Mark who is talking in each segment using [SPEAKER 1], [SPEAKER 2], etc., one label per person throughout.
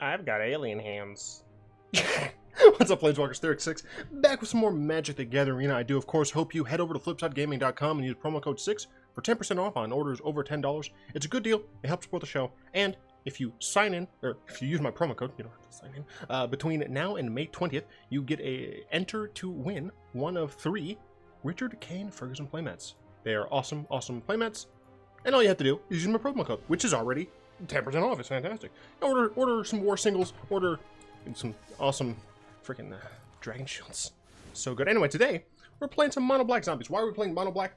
[SPEAKER 1] I've got alien hands. What's up, Planeswalkers? Theric6, back with some more Magic the Gathering. I do, of course, hope you head over to flipsidegaming.com and use promo code 6 for 10% off on orders over $10. It's a good deal. It helps support the show. And if you sign in, or if you use my promo code, you don't have to sign in, between now and May 20th, you get a enter to win one of 3 Richard Kane Ferguson playmats. They are awesome, awesome playmats. And all you have to do is use my promo code, which is already 10% off. It's fantastic. Order some War Singles, order some awesome freaking Dragon Shields. So good. Anyway, today we're playing some mono black zombies. Why are we playing mono black?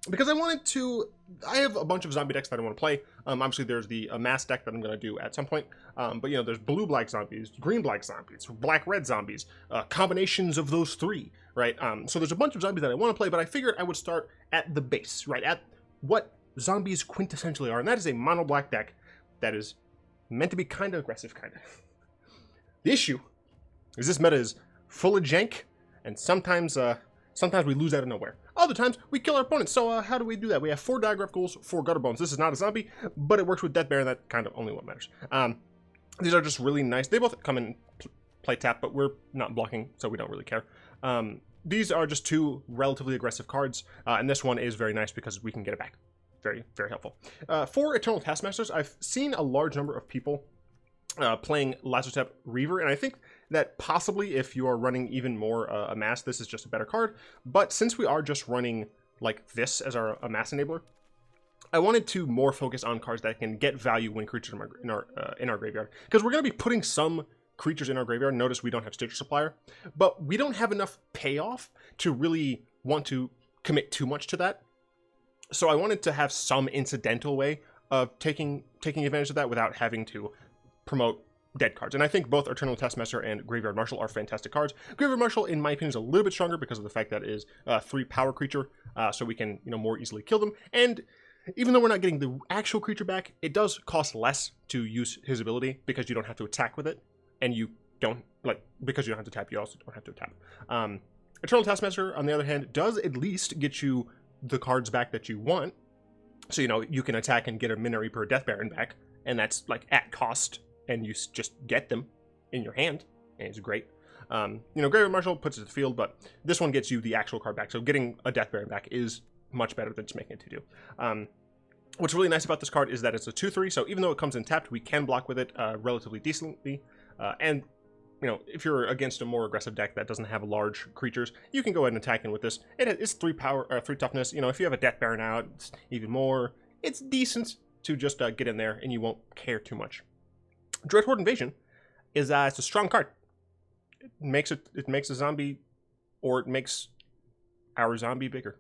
[SPEAKER 1] Because I have a bunch of zombie decks that I want to play. Obviously there's the mass deck that I'm going to do at some point. But you know, there's blue black zombies, green black zombies, black red zombies, combinations of those 3, right? So there's a bunch of zombies that I want to play, but I figured I would start at the base, right? At what zombies quintessentially are, and that is a mono black deck that is meant to be kind of aggressive, kind of. The issue is this meta is full of jank, and sometimes we lose out of nowhere. Other times, we kill our opponents. So how do we do that? We have 4 Diregraf Ghouls, 4 Gutterbones. This is not a zombie, but it works with Death Bear, and that's kind of only what matters. These are just really nice. They both come in play tap, but we're not blocking, so we don't really care. These are just 2 relatively aggressive cards, and this one is very nice because we can get it back. Very, very helpful. For Eternal Taskmasters, I've seen a large number of people playing Lazotep Reaver, and I think that possibly if you are running even more Amass, this is just a better card. But since we are just running like this as our Amass enabler, I wanted to more focus on cards that can get value when creatures in our graveyard, because we're going to be putting some creatures in our graveyard. Notice we don't have Stitcher Supplier, but we don't have enough payoff to really want to commit too much to that. So I wanted to have some incidental way of taking advantage of that without having to promote dead cards. And I think both Eternal Taskmaster and Graveyard Marshal are fantastic cards. Graveyard Marshal, in my opinion, is a little bit stronger because of the fact that it is a 3 power creature, so we can, you know, more easily kill them. And even though we're not getting the actual creature back, it does cost less to use his ability because you don't have to attack with it, and you don't, like, because you don't have to tap, you also don't have to tap. Eternal Taskmaster, on the other hand, does at least get you the cards back that you want. So, you know, you can attack and get a Midnight Reaper or Death Baron back, and that's like at cost, and you just get them in your hand, and it's great. You know, Graveyard Marshal puts it to the field, but this one gets you the actual card back. So getting a Death Baron back is much better than just making it 2/2. What's really nice about this card is that it's a 2/3, so even though it comes in tapped, we can block with it relatively decently. And you know, if you're against a more aggressive deck that doesn't have large creatures, you can go ahead and attack in with this. It's 3 power, 3 toughness. You know, if you have a Death Baron out, it's even more. It's decent to just get in there, and you won't care too much. Dreadhorde Invasion is it's a strong card. It makes a zombie, or it makes our zombie bigger.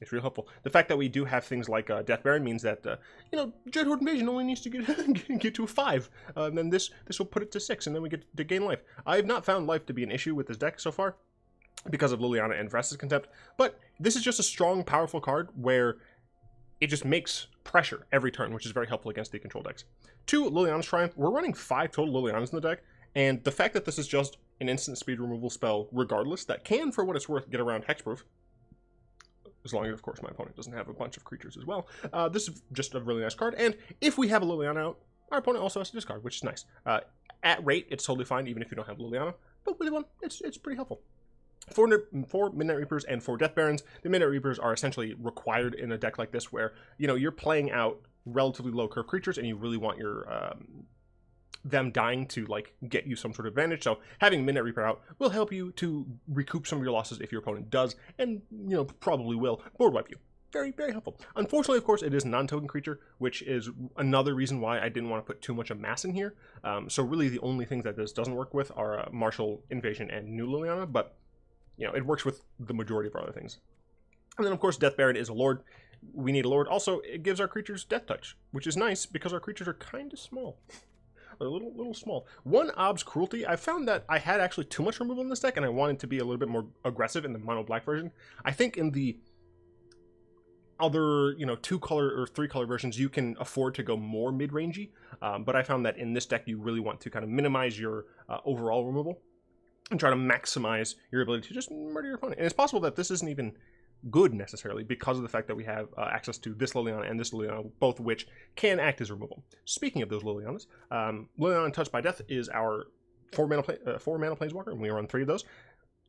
[SPEAKER 1] It's real helpful. The fact that we do have things like Death Baron means that you know, Dreadhorde Invasion only needs to get to a 5, and then this will put it to 6, and then we get to gain life. I have not found life to be an issue with this deck so far because of Liliana and Vraska's Contempt, but this is just a strong, powerful card where it just makes pressure every turn, which is very helpful against the control decks. 2 Liliana's Triumph. We're running 5 total Lilianas in the deck, and the fact that this is just an instant speed removal spell regardless, that can, for what it's worth, get around hexproof. As long as, of course, my opponent doesn't have a bunch of creatures as well. This is just a really nice card. And if we have a Liliana out, our opponent also has to discard, which is nice. At rate, it's totally fine, even if you don't have Liliana. But with one, it's pretty helpful. 4 Midnight Reapers and 4 Death Barons. The Midnight Reapers are essentially required in a deck like this where, you know, you're playing out relatively low curve creatures and you really want your them dying to like get you some sort of advantage. So having Midnight Reaper out will help you to recoup some of your losses if your opponent does, and you know, probably will board wipe you. Very, very helpful. Unfortunately, of course, it is a non-token creature, which is another reason why I didn't want to put too much Amass in here. So really the only things that this doesn't work with are Marshal, Invasion, and New Liliana, but you know, it works with the majority of our other things. And then of course Death Baron is a Lord. We need a Lord. Also, it gives our creatures Death Touch, which is nice because our creatures are kind of small. They're a little small. 1 Ob's Cruelty. I found that I had actually too much removal in this deck, and I wanted to be a little bit more aggressive in the mono black version. I think in the other, you know, 2 color or 3 color versions, you can afford to go more mid-rangey, but I found that in this deck, you really want to kind of minimize your overall removal and try to maximize your ability to just murder your opponent. And it's possible that this isn't even good necessarily because of the fact that we have access to this Liliana and this Liliana, both of which can act as removal. Speaking of those Lilianas, Liliana Untouched by Death is our 4-mana Planeswalker, and we run 3 of those.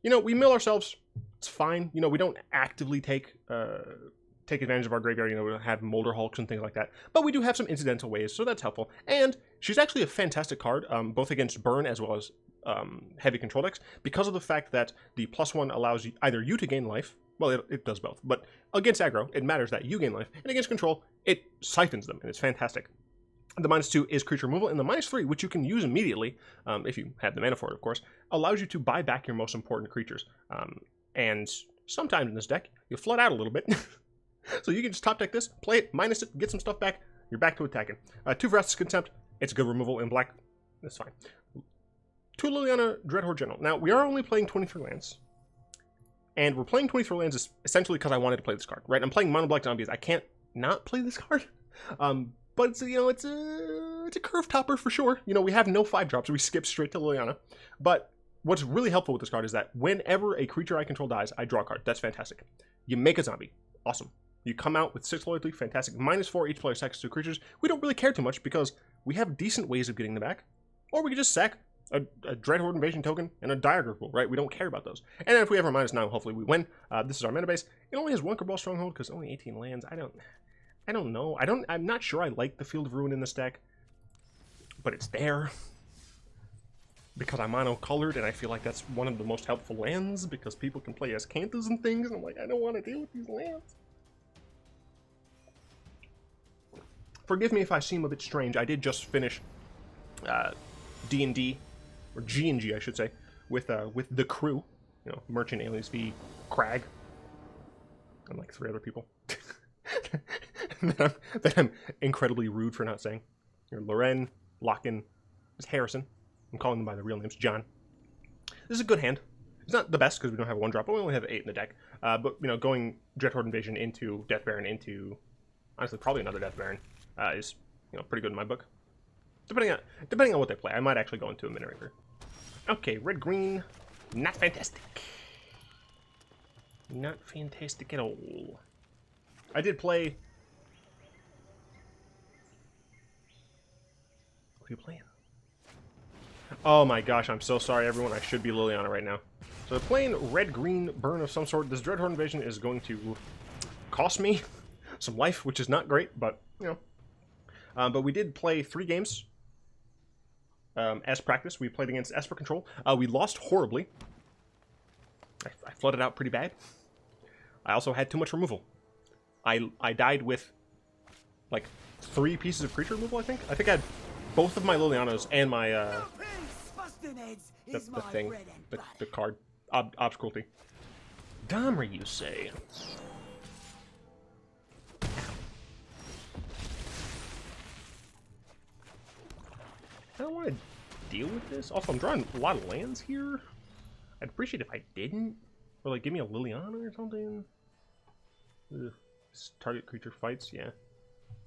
[SPEAKER 1] You know, we mill ourselves. It's fine. You know, we don't actively take advantage of our graveyard. You know, we don't have Molder Hulks and things like that. But we do have some incidental ways, so that's helpful. And she's actually a fantastic card, both against burn as well as heavy control decks, because of the fact that the +1 allows either you to gain life. Well, it does both. But against aggro, it matters that you gain life. And against control, it siphons them, and it's fantastic. The -2 is creature removal, and the -3, which you can use immediately, if you have the mana for it, of course, allows you to buy back your most important creatures. And sometimes in this deck, you flood out a little bit. So you can just top deck this, play it, minus it, get some stuff back, you're back to attacking. 2 Vraska's Contempt, it's good removal in black, that's fine. 2 Liliana Dreadhorde General. Now, we are only playing 23 lands. And we're playing 23 lands essentially because I wanted to play this card, right? I'm playing Mono Black Zombies. I can't not play this card. But it's, you know, it's a curve topper for sure. You know, we have no 5-drops. We skip straight to Liliana. But what's really helpful with this card is that whenever a creature I control dies, I draw a card. That's fantastic. You make a zombie. Awesome. You come out with 6 loyalty. Fantastic. -4 each player sacks 2 creatures. We don't really care too much because we have decent ways of getting them back. Or we can just sack a Dreadhorde Invasion token and a Diregraf Ghoul, right? We don't care about those. And if we have our -9, hopefully we win. This is our mana base. It only has 1 Cabal Stronghold because only 18 lands. I don't know. I'm not sure I like the Field of Ruin in this deck, but it's there because I'm mono-colored, and I feel like that's one of the most helpful lands because people can play as Canthas and things, and I'm like, I don't want to deal with these lands. Forgive me if I seem a bit strange. I did just finish D&D, or G&G, I should say, with the crew, you know, Merchant, Alias V, Crag, and like 3 other people. that I'm incredibly rude for not saying. You're Loren, Locken, Harrison. I'm calling them by their real names. John. This is a good hand. It's not the best because we don't have a 1-drop, but we only have 8 in the deck. But you know, going Dreadhorde Invasion into Death Baron into honestly probably another Death Baron is, you know, pretty good in my book. Depending on what they play, I might actually go into a Mini Raker. Okay, red green, not fantastic. Not fantastic at all. I did play. What are you playing? Oh my gosh, I'm so sorry, everyone. I should be Liliana right now. So they're playing red-green burn of some sort. This Dreadhorde Invasion is going to cost me some life, which is not great, but, you know. But we did play 3 games. As practice, we played against Esper Control. We lost horribly. I flooded out pretty bad. I also had too much removal. I died with like 3 pieces of creature removal, I think. I think I had both of my Lilianas and my the thing, the card, Cruelty. Domri, you say? I don't want to deal with this. Also, I'm drawing a lot of lands here. I'd appreciate if I didn't. Or, like, give me a Liliana or something. Ugh. Target creature fights, yeah.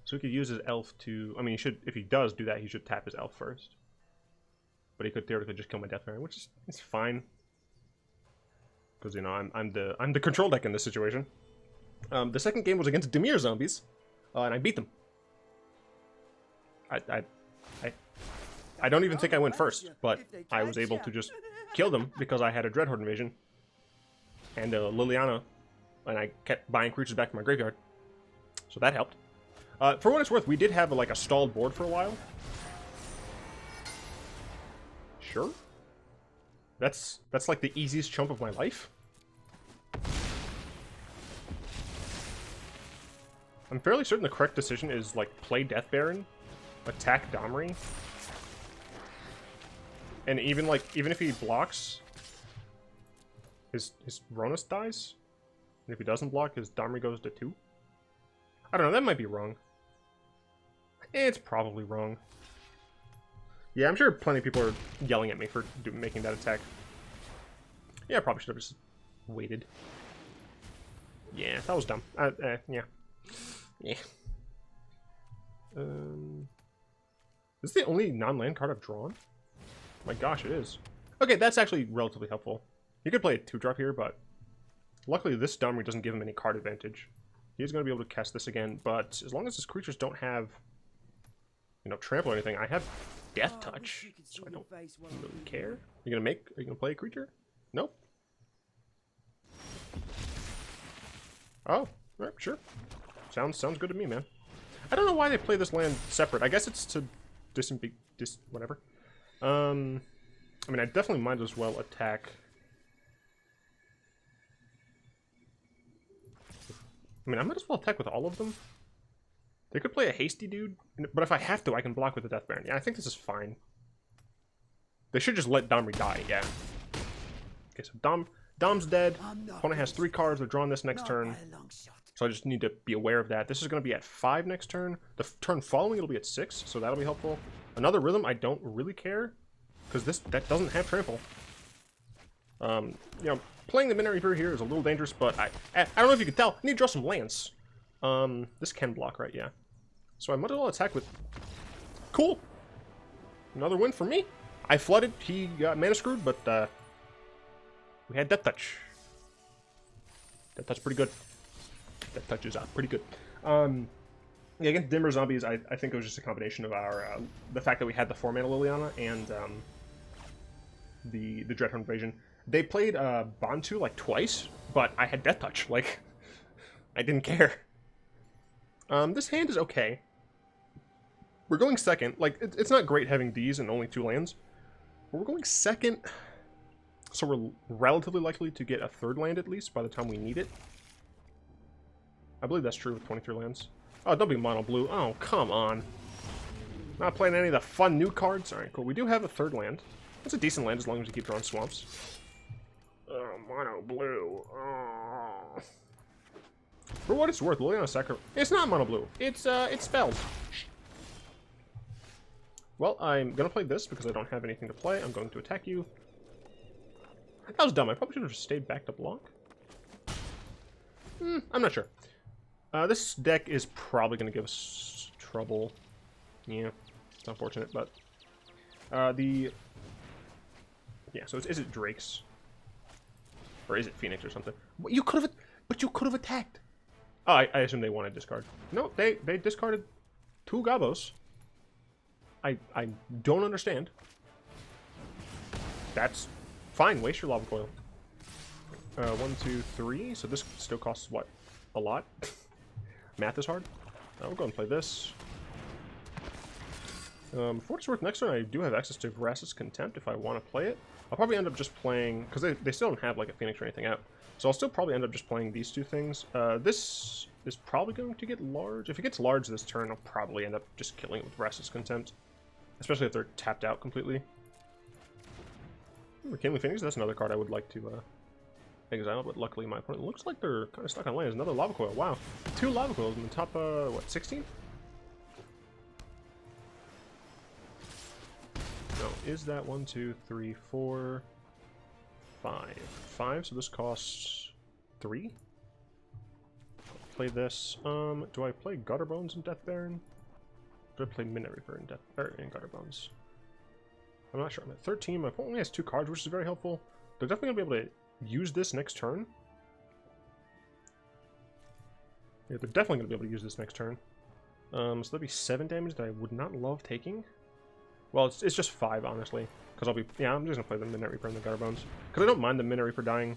[SPEAKER 1] So he could use his elf to... I mean, he should... If he does do that, he should tap his elf first. But he could theoretically just kill my Death Baron, which is it's fine. Because, you know, I'm the control deck in this situation. The second game was against Dimir Zombies. And I beat them. I don't even think I went first, but I was able to just kill them because I had a Dreadhorde Invasion and a Liliana, and I kept buying creatures back from my graveyard, so that helped. For what it's worth, we did have like a stalled board for a while. Sure, that's like the easiest chump of my life. I'm fairly certain the correct decision is like play Death Baron, attack Domri. And even if he blocks, his Rhonas dies. And if he doesn't block, his Domri goes to 2. I don't know, that might be wrong. It's probably wrong. Yeah, I'm sure plenty of people are yelling at me for making that attack. Yeah, I probably should have just waited. Yeah, that was dumb. Yeah. Yeah. This is the only non-land card I've drawn? My gosh, it is. Okay, that's actually relatively helpful. You could play a 2-drop here, but Luckily, this Domri doesn't give him any card advantage. He's going to be able to cast this again, but as long as his creatures don't have, you know, trample or anything, I have Death Touch, so I don't really care. Are you going to play a creature? Nope. Oh, right, sure. Sounds good to me, man. I don't know why they play this land separate. I guess it's to whatever. I mean, I definitely might as well attack. I mean, I might as well attack with all of them. They could play a hasty dude, but if I have to, I can block with the Death Baron. Yeah, I think this is fine. They should just let Domri die, yeah. Okay, so Dom's dead. Opponent has 3 cards. They're drawing this next turn. So I just need to be aware of that. This is going to be at 5 next turn. The turn following, it'll be at 6, so that'll be helpful. Another Rhythm, I don't really care, because that doesn't have trample. You know, playing the Midnight Reaper here is a little dangerous, but I don't know if you can tell. I need to draw some lands. This can block, right? Yeah. So I might as well attack with... Cool! Another win for me. I flooded. He got mana screwed, but we had Death Touch. Death Touch pretty good. Death Touch is pretty good. Yeah, against Dimmer Zombies, I think it was just a combination of our the fact that we had the 4-mana Liliana and the Dreadhorde Invasion. They played Bantu like twice, but I had Death Touch. Like, I didn't care. This hand is okay. We're going second. Like, it's not great having these and only 2 lands. But we're going second, so we're relatively likely to get a 3rd land at least by the time we need it. I believe that's true with 23 lands. Oh, don't be mono blue. Oh, come on. Not playing any of the fun new cards? Alright, cool. We do have a 3rd land. It's a decent land as long as you keep drawing swamps. Oh, mono blue. Oh. For what it's worth, Liliana Sacra... It's not mono blue. It's spells. Well, I'm going to play this because I don't have anything to play. I'm going to attack you. That was dumb. I probably should have stayed back to block. I'm not sure. This deck is probably going to give us trouble. Yeah, it's unfortunate, but... Yeah, so is it Drake's? Or is it Phoenix or something? But you could have attacked! Oh, I assume they want to discard. No, they discarded 2 Gabos. I don't understand. That's fine. Waste your Lava Coil. 1, 2, 3. So this still costs, what? A lot? Math is hard. We'll go and play this. For what it's worth, next turn I do have access to Vraska's Contempt if I want to play it. I'll probably end up just playing... Because they still don't have like a Phoenix or anything out. So I'll still probably end up just playing these 2 things. This is probably going to get large. If it gets large this turn, I'll probably end up just killing it with Vraska's Contempt. Especially if they're tapped out completely. Kingly Phoenix, that's another card I would like to exile, but luckily my opponent looks like they're kind of stuck on lands. Another Lava Coil, wow. 2 Lava Coils in the top, what, 16? No, is that 1, 2, 3, 4, 5. 5, so this costs 3? Play this. Do I play Gutterbones and Death Baron? Do I play Midnight Reaper and Gutterbones? I'm not sure. I'm at 13. My opponent only has 2 cards, which is very helpful. They're definitely going to be able to use this next turn. Yeah, they're definitely going to be able to use this next turn. So that'd be 7 damage that I would not love taking. Well, it's just 5, honestly. Because I'm just going to play the Midnight Reaper and the Gutterbones. Because I don't mind the Midnight Reaper dying.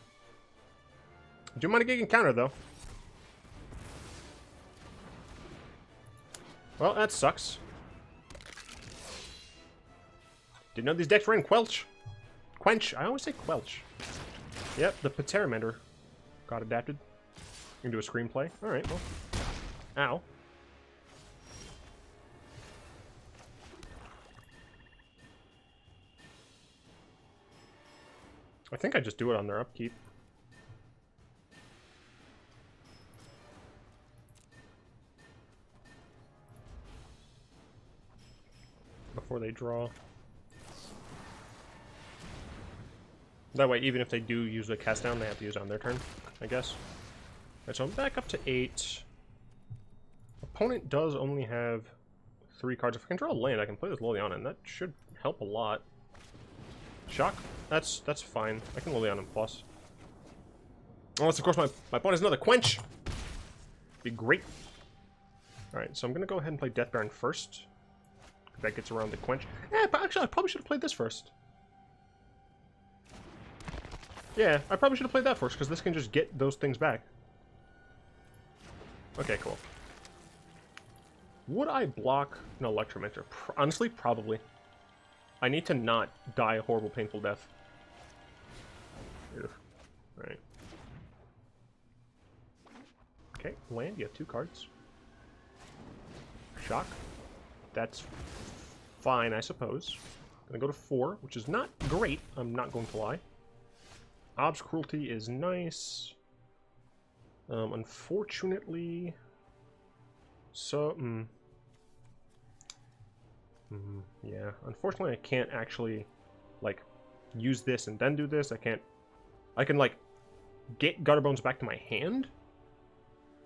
[SPEAKER 1] I do mind a gig and counter, though. Well, that sucks. Didn't know these decks ran Quench. I always say Quelch. Yep, the Pteramander got adapted into a screenplay. Alright, well. Ow. I think I just do it on their upkeep. Before they draw. That way, even if they do use the cast down, they have to use it on their turn, I guess. Alright, so I'm back up to 8. Opponent does only have 3 cards. If I can draw a land, I can play this Liliana, and that should help a lot. Shock? That's fine. I can Liliana plus. Unless, of course, my opponent has another Quench. Be great. Alright, so I'm going to go ahead and play Death Baron first. That gets around the Quench. But actually, I probably should have played this first. Yeah, I probably should have played that first, because this can just get those things back. Okay, cool. Would I block an Electromancer? Honestly, probably. I need to not die a horrible, painful death. Alright. Okay, land. You have 2 cards. Shock. That's fine, I suppose. Gonna go to 4, which is not great. I'm not going to lie. Ob's Cruelty is nice. Unfortunately... So, yeah. Unfortunately, I can't actually, like, use this and then do this. I can't... I can, like, get Gutterbones back to my hand,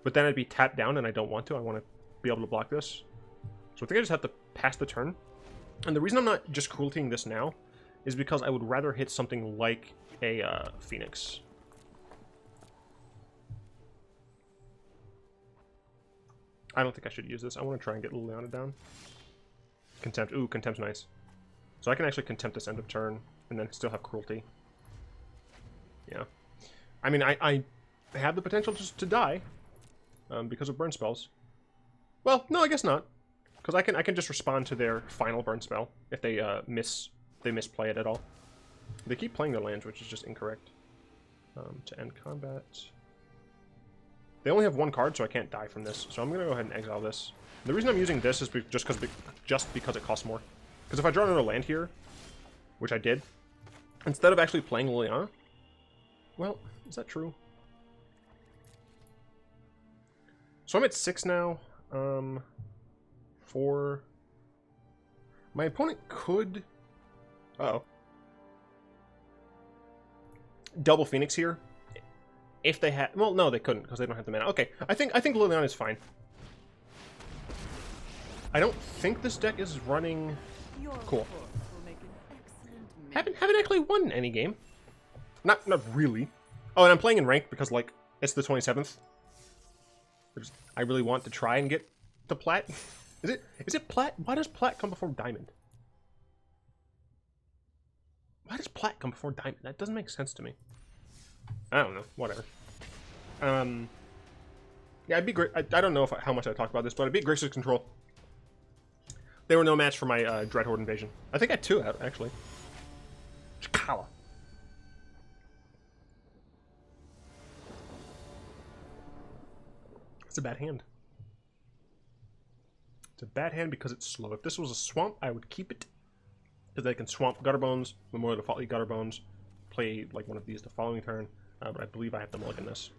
[SPEAKER 1] but then I'd be tapped down, and I don't want to. I want to be able to block this. So I think I just have to pass the turn. And the reason I'm not just Crueltying this now is because I would rather hit something like a Phoenix. I don't think I should use this. I want to try and get Liliana down. Contempt. Ooh, Contempt's nice. So I can actually Contempt this end of turn, and then still have Cruelty. Yeah. I mean, I have the potential just to die because of burn spells. Well, no, I guess not. Because I can just respond to their final burn spell if they misplay it at all. They keep playing their lands, which is just incorrect. To end combat. They only have 1 card, so I can't die from this. So I'm gonna go ahead and exile this. The reason I'm using this is just because it costs more. Because if I draw another land here, which I did, instead of actually playing Liliana, well, is that true? So I'm at 6 now. 4. My opponent could... Uh-oh. Double Phoenix here. If they had... Well, no, they couldn't, because they don't have the mana. Okay, I think Liliana is fine. I don't think this deck is running... Cool. Haven't actually won any game. Not really. Oh, and I'm playing in ranked because, like, it's the 27th. I really want to try and get to Plat. Is it Plat? Why does Plat come before Diamond? Why does Plat come before Diamond? That doesn't make sense to me. I don't know. Whatever. Yeah, I'd be great. I don't know how much I talked about this, but I'd beat Grace's Control. They were no match for my Dreadhorde Invasion. I think I had 2 out, actually. Chikala. It's a bad hand. It's a bad hand because it's slow. If this was a swamp, I would keep it. Because I can swamp Gutterbones, Memorial to Folly Gutterbones, play like one of these the following turn. But I believe I have to mulligan this.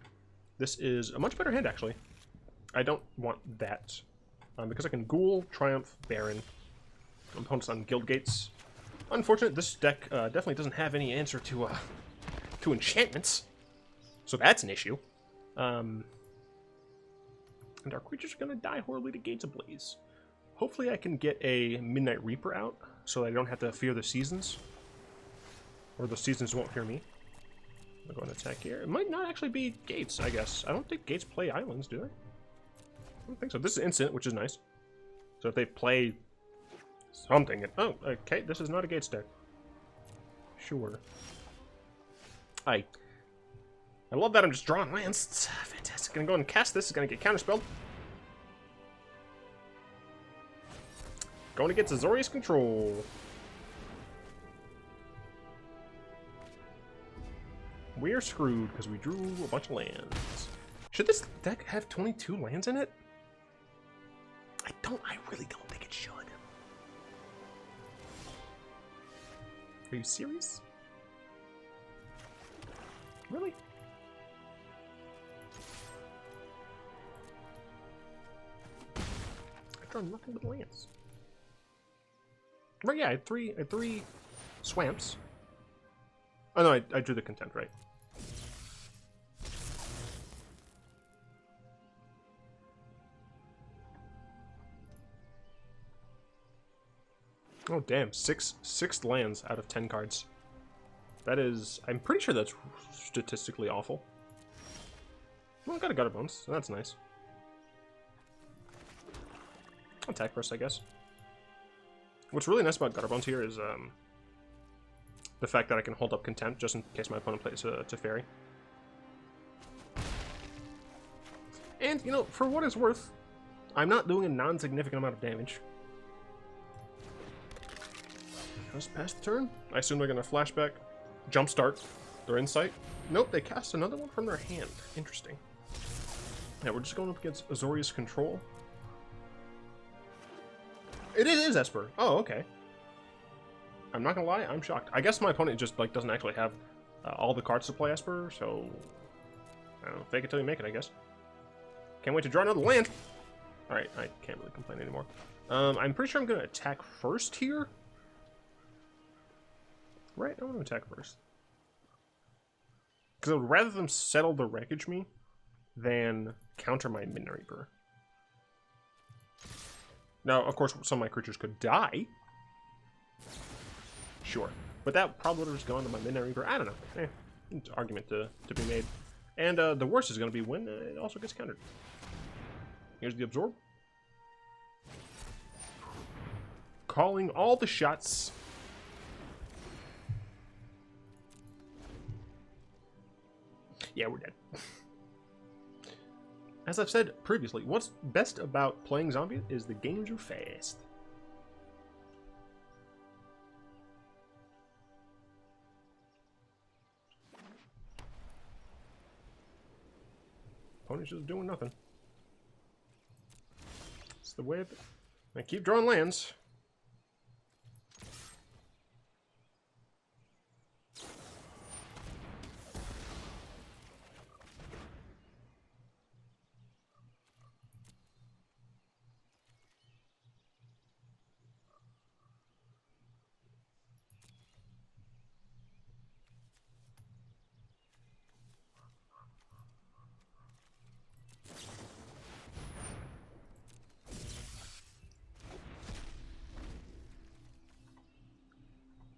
[SPEAKER 1] This is a much better hand, actually. I don't want that. Because I can Ghoul, Triumph, Baron. Opponents on Guild Gates. Unfortunate, this deck definitely doesn't have any answer to enchantments. So that's an issue. And our creatures are going to die horribly to Gates Ablaze. Hopefully I can get a Midnight Reaper out, so that I don't have to fear the seasons. Or the seasons won't fear me. I'll go and attack here. It might not actually be Gates, I guess. I don't think Gates play islands, do they? I don't think so. This is instant, which is nice. So if they play something... Oh, okay, this is not a Gates deck. Sure. I love that I'm just drawing lands. It's fantastic. Gonna go and cast this. It's gonna get counterspelled. Going against Azorius Control. We're screwed because we drew a bunch of lands. Should this deck have 22 lands in it? I really don't think it should. Are you serious? Really? I've drawn nothing but lands. Right, yeah, I had three swamps. Oh no, I drew the Contempt, right? Oh damn, six lands out of 10 cards. That is, I'm pretty sure that's statistically awful. Well, I got a Gutterbones, so that's nice. Attack first, I guess. What's really nice about Gutterbones here is the fact that I can hold up Contempt just in case my opponent plays to Fairy. And, you know, for what it's worth, I'm not doing a non-significant amount of damage. Just past the turn. I assume they're going to flashback, jumpstart their insight. Nope, they cast another one from their hand. Interesting. Yeah, we're just going up against Azorius Control. It is Esper. Oh, okay. I'm not gonna lie, I'm shocked. I guess my opponent just like doesn't actually have all the cards to play Esper, so I don't know. Fake it till you make it, I guess. Can't wait to draw another land. All right, I can't really complain anymore. I'm pretty sure I'm gonna attack first here. Right, I want to attack first because I would rather them settle the wreckage me than counter my Midnight Reaper. Now, of course, some of my creatures could die. Sure. But that probably would have just gone to my Midnight Reaper. I don't know. It's an argument to be made. And the worst is going to be when it also gets countered. Here's the Absorb. Calling all the shots. Yeah, we're dead. As I've said previously, what's best about playing Zombie is the games are fast. Opponent's just doing nothing. It's the way I keep drawing lands.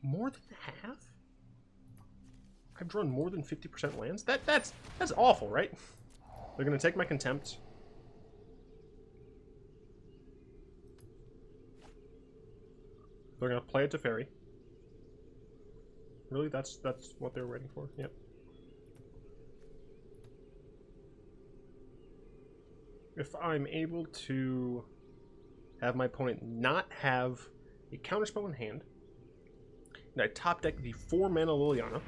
[SPEAKER 1] More than half? I've drawn more than 50% lands? That's awful, right? They're gonna take my Contempt. They're gonna play it to Fairy. Really? That's what they were waiting for? Yep. If I'm able to have my opponent not have a counterspell in hand, and I top deck the 4-mana Liliana.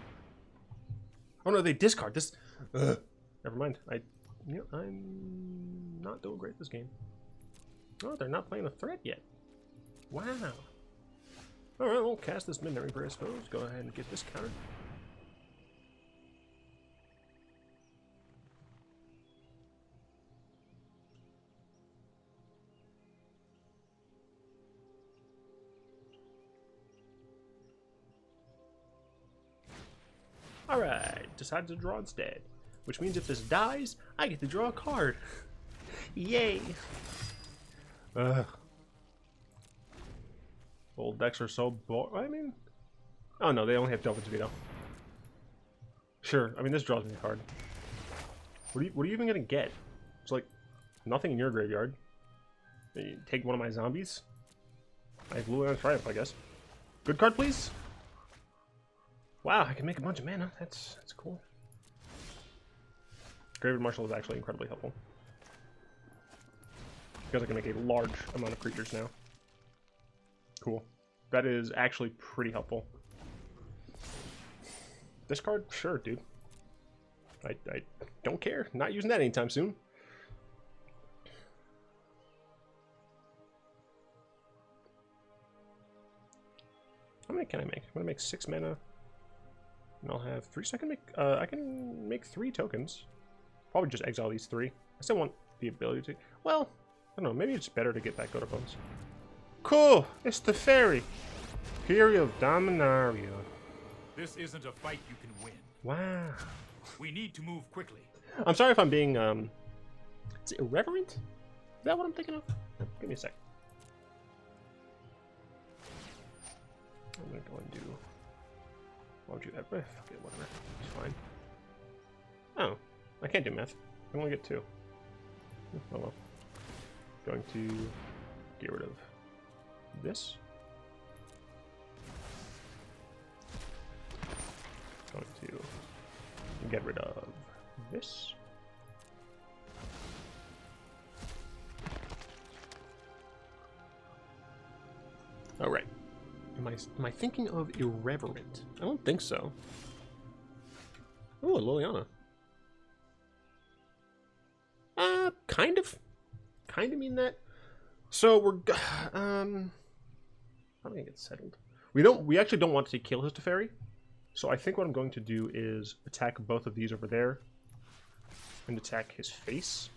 [SPEAKER 1] Oh no, they discard this. Never mind. I'm not doing great this game. Oh, they're not playing a threat yet. Wow. All right, we'll cast this Midnight Reaper, I suppose. Go ahead and get this countered. Alright, decided to draw instead. Which means if this dies, I get to draw a card. Yay! Old decks are so boring. I mean... Oh no, they only have Delvin's Veto. Sure, I mean this draws me a card. What are you even gonna get? It's like, nothing in your graveyard. You take one of my zombies? I have Liliana Triumph, I guess. Good card, please? Wow, I can make a bunch of mana. That's cool. Graveyard Marshal is actually incredibly helpful. Because I can make a large amount of creatures now. Cool. That is actually pretty helpful. This card? Sure, dude. I don't care. Not using that anytime soon. How many can I make? I'm gonna make 6 mana. And I'll have 3, so I can make 3 tokens. Probably just exile these 3. I still want the ability to... Well, I don't know, maybe it's better to get that Gutterbones. Cool! It's the Fairy! Fury of Dominaria.
[SPEAKER 2] This isn't a fight you can win.
[SPEAKER 1] Wow.
[SPEAKER 2] We need to move quickly.
[SPEAKER 1] I'm sorry if I'm being, is it irreverent? Is that what I'm thinking of? Give me a sec. I'm gonna go and do... Why would you ever? Okay, whatever. It's fine. Oh, I can't do math. I only get 2. Oh well. Going to get rid of this. Going to get rid of this. All right. Am I thinking of irreverent? I don't think so. Oh, Liliana. Kind of mean that. So we're probably gonna get settled. We actually don't want to kill his Teferi. So I think what I'm going to do is attack both of these over there and attack his face.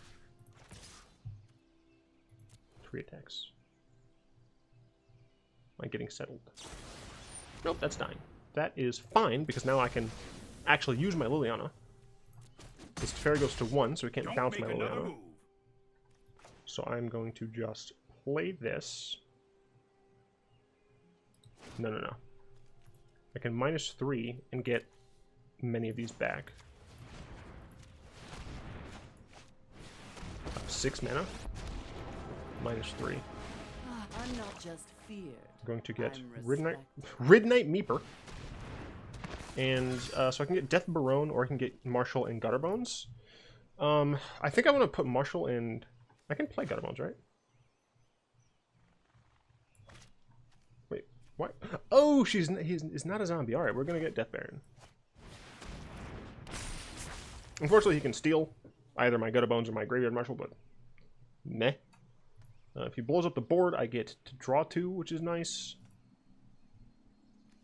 [SPEAKER 1] 3 attacks. Am I getting settled? Nope, that's dying. That is fine because now I can actually use my Liliana. This Teferi goes to 1, so we can't bounce my Liliana. So I'm going to just play this. No. I can -3 and get many of these back. 6 mana. -3.
[SPEAKER 3] I'm not just feared.
[SPEAKER 1] I'm going to get Ridnight Meeper. And so I can get Death Barone or I can get Marshal and Gutterbones. I think I want to put Marshal and... I can play Gutterbones, right? Wait, what? Oh, he's not a zombie. Alright, we're going to get Death Baron. Unfortunately, he can steal either my Gutterbones or my Graveyard Marshal, but meh. If he blows up the board, I get to draw 2, which is nice.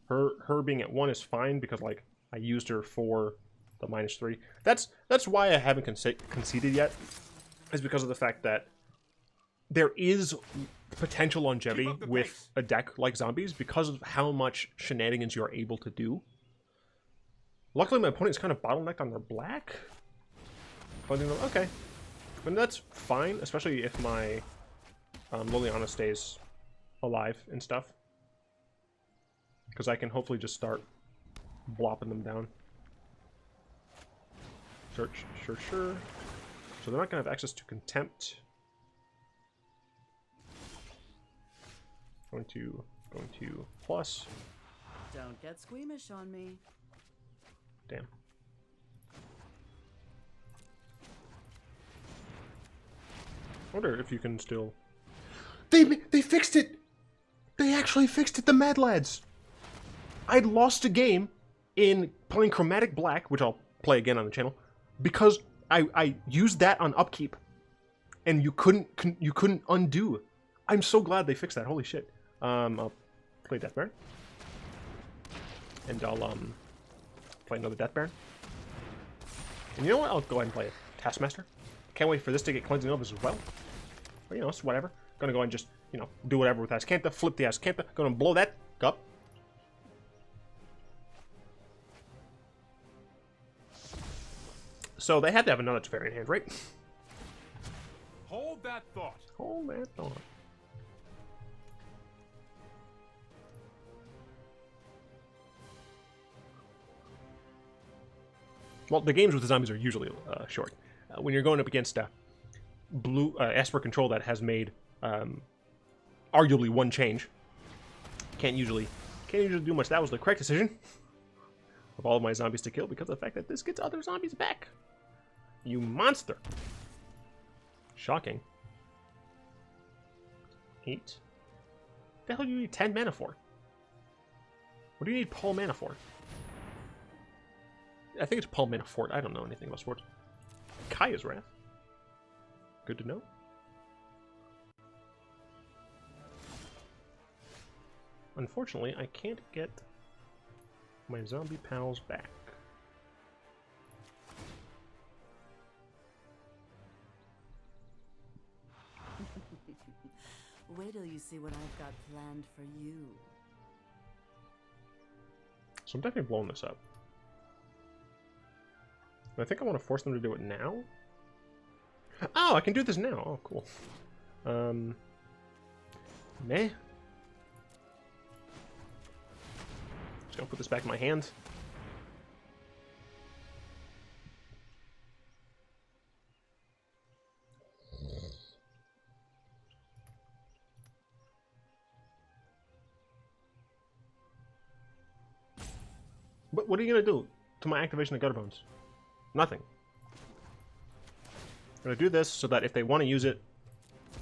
[SPEAKER 1] Her being at 1 is fine because, like, I used her for the -3. That's why I haven't conceded yet, is because of the fact that there is potential longevity with a deck like Zombies because of how much shenanigans you're able to do. Luckily, my opponent's kind of bottlenecked on their black. Okay. And that's fine, especially if my Liliana stays alive and stuff. Because I can hopefully just start blopping them down. Sure. So they're not going to have access to Contempt. Going to plus.
[SPEAKER 3] Don't get squeamish on me.
[SPEAKER 1] Damn. I wonder if you can still... They fixed it! They actually fixed it, the Mad Lads! I'd lost a game in playing Chromatic Black, which I'll play again on the channel, because I used that on upkeep, and you couldn't undo. I'm so glad they fixed that. Holy shit! I'll play Death Baron, and I'll play another Death Baron. And you know what? I'll go ahead and play a Taskmaster. Can't wait for this to get cleansing up as well. But, you know, it's whatever. Gonna go and just, you know, do whatever with Ascanta. Flip the Ascanta. Gonna blow that up. So they had to have another Teferi in hand, right?
[SPEAKER 2] Hold that thought.
[SPEAKER 1] Hold that thought. Well, the games with the zombies are usually short. When you're going up against blue Esper Control that has made arguably one change, can't usually do much. That was the correct decision of all of my zombies to kill because of the fact that this gets other zombies back. You monster! Shocking. 8. The hell do you need 10 mana for? What do you need Paul mana for? I think it's Paul Mana Fort. I don't know anything about sports. Kaya's Wrath. Good to know. Unfortunately, I can't get my zombie pals back.
[SPEAKER 3] Wait till you see what I've got planned for you.
[SPEAKER 1] So I'm definitely blowing this up. I think I want to force them to do it now. Oh, I can do this now. Oh, cool. Meh. Just gonna put this back in my hand. But what are you going to do to my activation of Gutterbones? Nothing. I'm going to do this so that if they want to use it,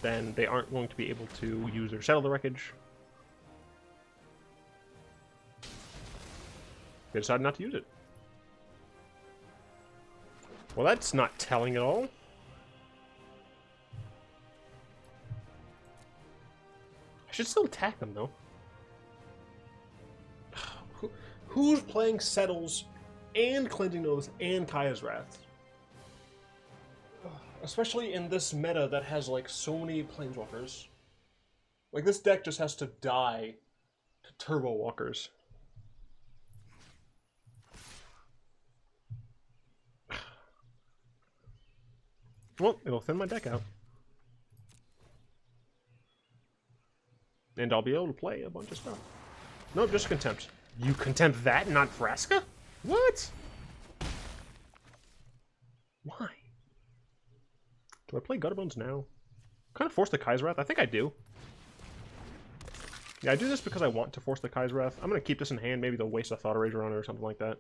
[SPEAKER 1] then they aren't going to be able to use their Settle the Wreckage. They decided not to use it. Well, that's not telling at all. I should still attack them, though. Who's playing Settles and Cleansing Oaths and Kaya's Wrath? Especially in this meta that has, like, so many Planeswalkers. Like, this deck just has to die to Turbo Walkers. Well, it'll thin my deck out. And I'll be able to play a bunch of stuff. Nope, just Contempt. You Contempt that, not Vraska? What? Why? Do I play Gutterbones now? Kind of force the Kai's Wrath? I think I do. Yeah, I do this because I want to force the Kai's Wrath. I'm going to keep this in hand. Maybe they'll waste a Thought Erasure on it or something like that.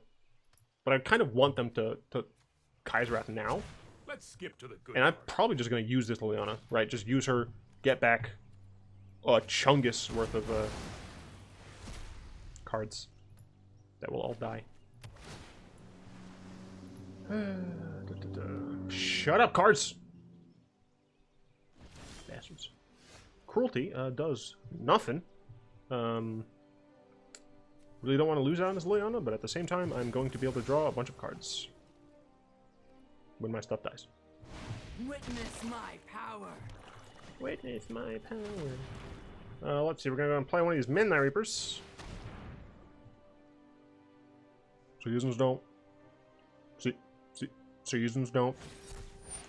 [SPEAKER 1] But I kind of want them to Kai's Wrath now.
[SPEAKER 2] Let's skip to the good.
[SPEAKER 1] And I'm probably just going to use this Liliana, right? Just use her, get back a chungus worth of cards that will all die. Shut up, cards! Bastards. Cruelty does nothing. Really don't want to lose out on this Liliana, but at the same time, I'm going to be able to draw a bunch of cards when my stuff dies.
[SPEAKER 3] Witness my power.
[SPEAKER 1] Witness my power. Let's see, we're going to go and play one of these Midnight Reapers. Seasons don't. Seasons don't.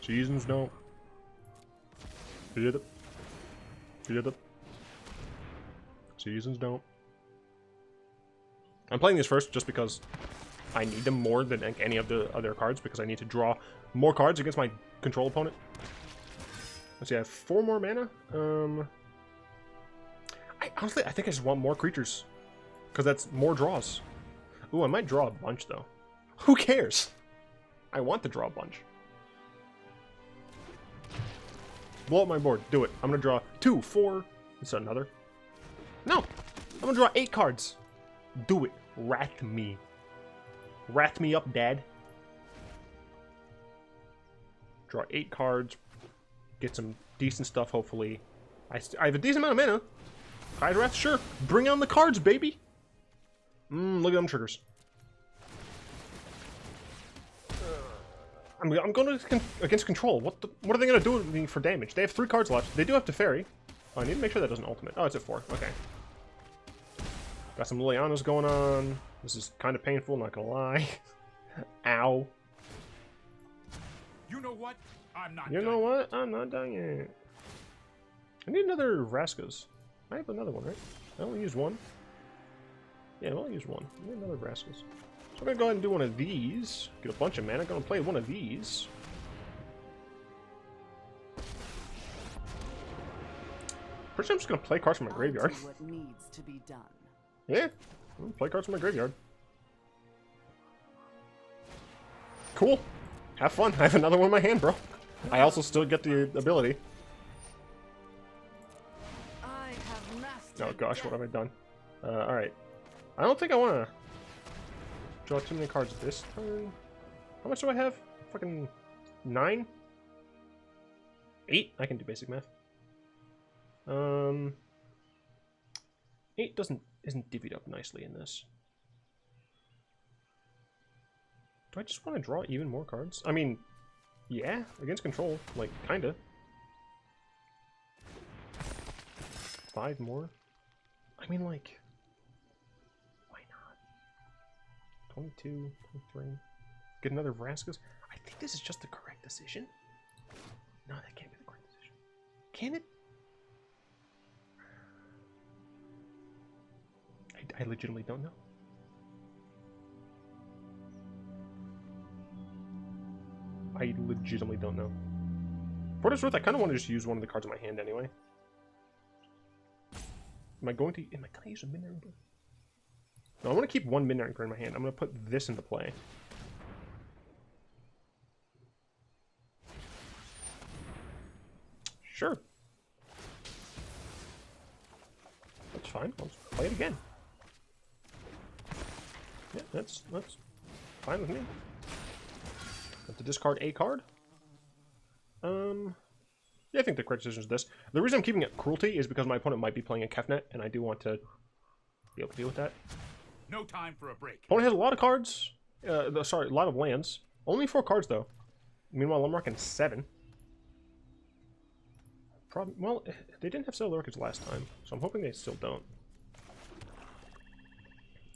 [SPEAKER 1] Seasons don't. Seasons don't. I'm playing these first just because I need them more than any of the other cards, because I need to draw more cards against my control opponent. Let's see, I have 4 more mana. Honestly, I think I just want more creatures, because that's more draws. Ooh, I might draw a bunch, though. Who cares? I want to draw a bunch. Blow up my board. Do it. I'm going to draw 2, 4. Is that another? No! I'm going to draw 8 cards. Do it. Wrath me. Wrath me up, Dad. Draw 8 cards. Get some decent stuff, hopefully. I have a decent amount of mana. Kai's Wrath, sure. Bring on the cards, baby. Look at them triggers. I'm going to against control. What are they going to do with me for damage? They have 3 cards left. They do have Teferi. Oh, I need to make sure that doesn't ultimate. Oh, it's at 4. Okay. Got some Lilianas going on. This is kind of painful, not going to lie. Ow.
[SPEAKER 2] You know what? I'm not
[SPEAKER 1] You know what? I'm not done yet. I need another Vraskas. I have another one, right? I only used 1. Yeah, I only used 1. I need another Vraskas. So I'm going to go ahead and do one of these. Get a bunch of mana. I'm going to play one of these. First, I'm just going to play cards from my graveyard.
[SPEAKER 3] I'll do what needs to be done.
[SPEAKER 1] Yeah, I'm going to play cards from my graveyard. Cool. Have fun. I have another one in my hand, bro. I also still get the ability.
[SPEAKER 3] I have mastered
[SPEAKER 1] Oh gosh, what have I done? Alright. I don't think I want to draw too many cards this turn. How much do I have? Fucking 9? 8? I can do basic math. 8 isn't divvied up nicely in this. Do I just want to draw even more cards? I mean, yeah, against control, like, kinda. 5 more? I mean, like, why not? 22, 23. Get another Vraskas? I think this is just the correct decision. No, that can't be the correct decision. Can it? I legitimately don't know. I legitimately don't know. For what it's worth, I kind of want to just use one of the cards in my hand anyway. Am I going to use a Midnight Reaper? No, I want to keep one Midnight River in my hand. I'm going to put this into play. Sure. That's fine. Let's play it again. Yeah, that's fine with me. Have to discard a card. Yeah, I think the correct decision is this. The reason I'm keeping it Cruelty is because my opponent might be playing a Kefnet, and I do want to be able to deal with that.
[SPEAKER 2] No time for a break.
[SPEAKER 1] Opponent has a lot of cards. Sorry, a lot of lands. Only 4 cards, though. Meanwhile, I'm rocking 7. Well, they didn't have Sail Orchids last time, so I'm hoping they still don't.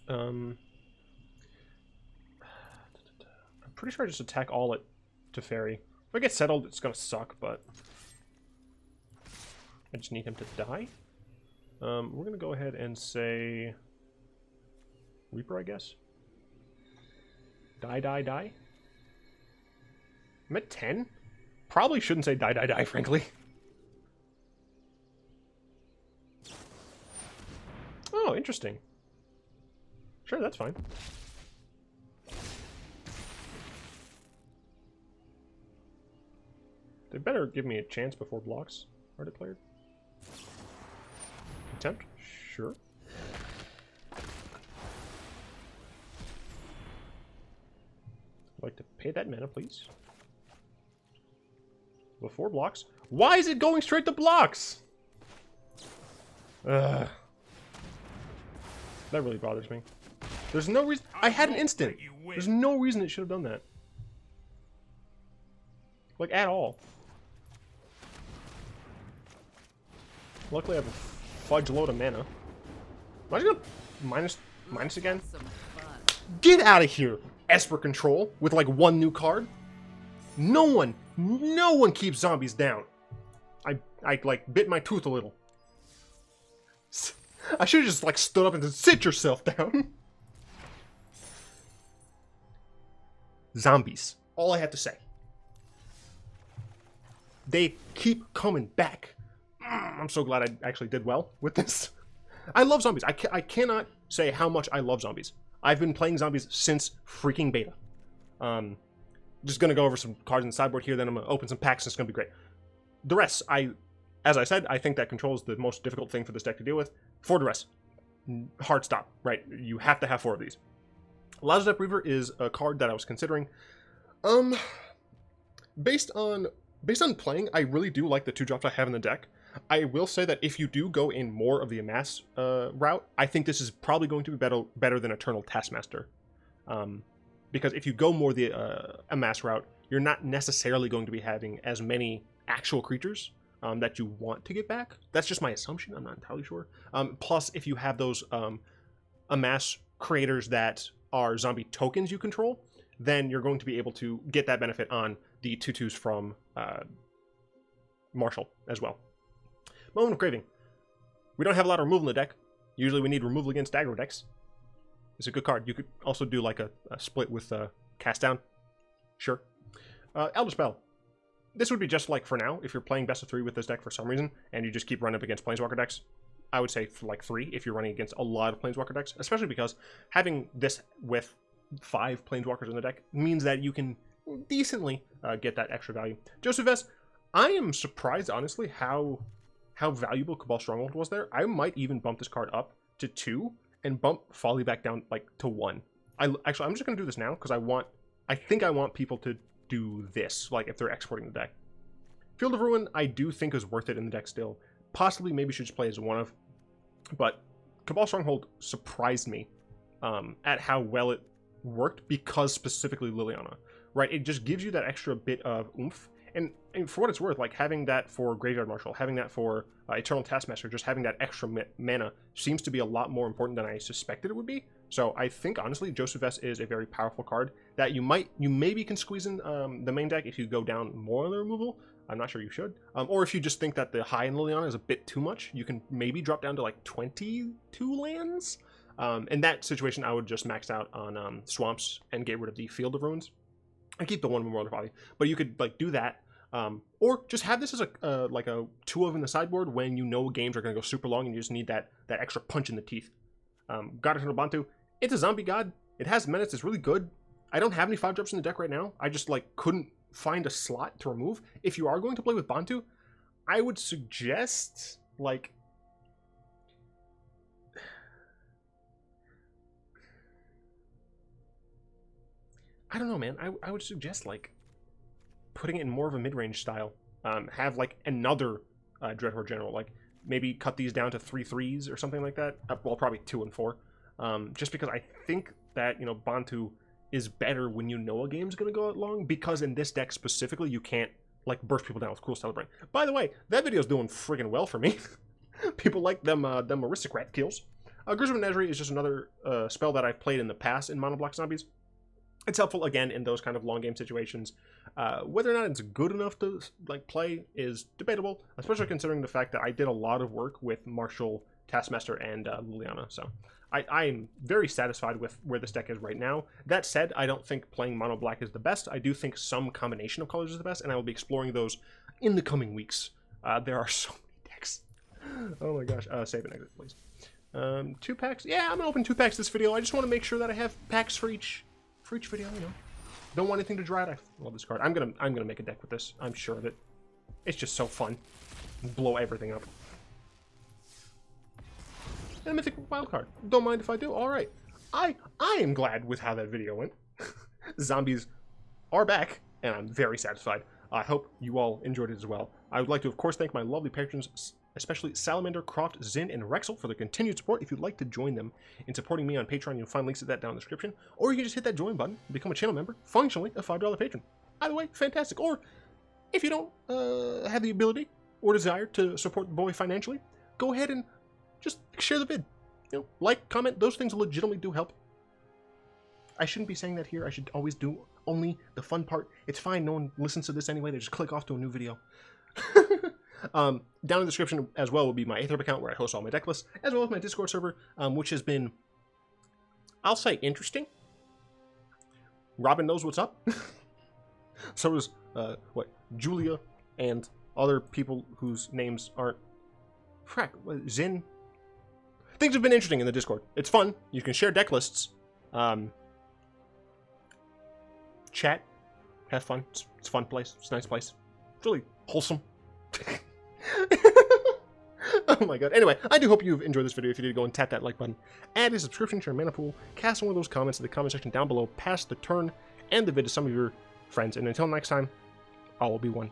[SPEAKER 1] I'm pretty sure I just attack all at Teferi. If I get settled, it's gonna suck, but I just need him to die. We're gonna go ahead and say Reaper, I guess. Die, die, die. I'm at 10. Probably shouldn't say die, die, die, frankly. Oh, interesting. Sure, that's fine. They better give me a chance before blocks are declared. Contempt? Sure. I'd like to pay that mana, please. Before blocks. Why is it going straight to blocks? Ugh. That really bothers me. There's no reason. I had an instant. There's no reason it should have done that. Like, at all. Luckily, I have a fudge load of mana. Am I just gonna minus again?
[SPEAKER 3] Some fun.
[SPEAKER 1] Get out of here! Esper Control with like 1 new card. No one keeps zombies down. I like bit my tooth a little. I should have just like stood up and said, sit yourself down. Zombies. All I have to say. They keep coming back. I'm so glad I actually did well with this. I love zombies. I cannot say how much I love zombies. I've been playing zombies since freaking beta. Just gonna go over some cards in the sideboard here, then I'm gonna open some packs and it's gonna be great. The rest, as I said, I think that control is the most difficult thing for this deck to deal with. For the rest, hard stop, right? You have to have 4 of these. Lazarus Reaver is a card that I was considering. Based on playing, I really do like the 2 drops I have in the deck. I will say that if you do go in more of the Amass route, I think this is probably going to be better than Eternal Taskmaster. Because if you go more the Amass route, you're not necessarily going to be having as many actual creatures that you want to get back. That's just my assumption. I'm not entirely sure. Plus, if you have those Amass creators that are zombie tokens you control, then you're going to be able to get that benefit on the 2/2s from Marshal as well. Moment of Craving. We don't have a lot of removal in the deck. Usually we need removal against aggro decks. It's a good card. You could also do like a split with Cast Down. Sure. Elder Spell. This would be just like for now, if you're playing best of 3 with this deck for some reason, and you just keep running up against Planeswalker decks. I would say for like 3 if you're running against a lot of Planeswalker decks, especially because having this with 5 Planeswalkers in the deck means that you can decently get that extra value. Joseph S., I am surprised, honestly, how valuable Cabal Stronghold was there. I might even bump this card up to 2 and bump Folly back down like to 1. I'm just going to do this now because I think I want people to do this, like if they're exporting the deck. Field of Ruin, I do think is worth it in the deck still. Possibly, maybe should just play as one of. But Cabal Stronghold surprised me at how well it worked because specifically Liliana, right? It just gives you that extra bit of oomph. And for what it's worth, like having that for Graveyard Marshal, having that for Eternal Taskmaster, just having that extra mana seems to be a lot more important than I suspected it would be. So I think, honestly, Joseph S. is a very powerful card that you maybe can squeeze in the main deck if you go down more on the removal. I'm not sure you should. Or if you just think that the high in Liliana is a bit too much, you can maybe drop down to like 22 lands. In that situation, I would just max out on Swamps and get rid of the Field of Ruins. I keep the 1 Memorial to Folly, but you could like do that. Or just have this as a like a 2 of in the sideboard when you know games are going to go super long and you just need that extra punch in the teeth. God Eternal Bantu, It's a zombie god. It has menace. It's really good. I don't have any 5-drops in the deck right now. I just, like, couldn't find a slot to remove. If you are going to play with Bantu, I would suggest, like... I don't know, man. I would suggest, like, putting it in more of a mid-range style. Have, like, another Dreadhorde General. Like, maybe cut these down to 3/3s or something like that. Well, probably 2 and 4. Just because I think that, you know, Bantu is better when you know a game's going to go out long. Because in this deck specifically, you can't, like, burst people down with Cruel Celebrate. By the way, that video's doing friggin' well for me. People like them aristocrat kills. Grizzly Menagerie is just another spell that I've played in the past in Mono Block Zombies. It's helpful, again, in those kind of long game situations. Whether or not it's good enough to, like, play is debatable, especially considering the fact that I did a lot of work with Marshal, Taskmaster, and Liliana. So I'm very satisfied with where this deck is right now. That said, I don't think playing Mono Black is the best. I do think some combination of colors is the best, and I will be exploring those in the coming weeks. There are so many decks. Oh my gosh. Save and exit, please. 2 packs? Yeah, I'm gonna open 2 packs this video. I just want to make sure that I have packs for each video, you know. Don't want anything to dry out. I love this card. I'm gonna make a deck with this. I'm sure of it. It's just so fun. Blow everything up. And a mythic wild card. Don't mind if I do. All right. I am glad with how that video went. Zombies are back, and I'm very satisfied. I hope you all enjoyed it as well. I would like to, of course, thank my lovely patrons, especially Salamander, Croft, Zin, and Rexel for their continued support. If you'd like to join them in supporting me on Patreon, you'll find links to that down in the description. Or you can just hit that join button and become a channel member, functionally a $5 patron. Either way, fantastic. Or if you don't have the ability or desire to support the boy financially, go ahead and just share the vid. You know, like, comment, those things legitimately do help. I shouldn't be saying that here. I should always do only the fun part. It's fine. No one listens to this anyway. They just click off to a new video. Down in the description as well will be my Aetherp account where I host all my deck lists, as well as my Discord server, which has been, I'll say, interesting. Robin knows what's up. So does, Julia and other people whose names aren't... Zin? Things have been interesting in the Discord. It's fun. You can share deck lists. Chat. Have fun. It's a fun place. It's a nice place. It's really wholesome. Oh my god. Anyway, I do hope you've enjoyed this video. If you did, go and tap that like button. Add a subscription to your mana pool. Cast one of those comments in the comment section down below. Pass the turn and the vid to some of your friends. And until next time, I will be one.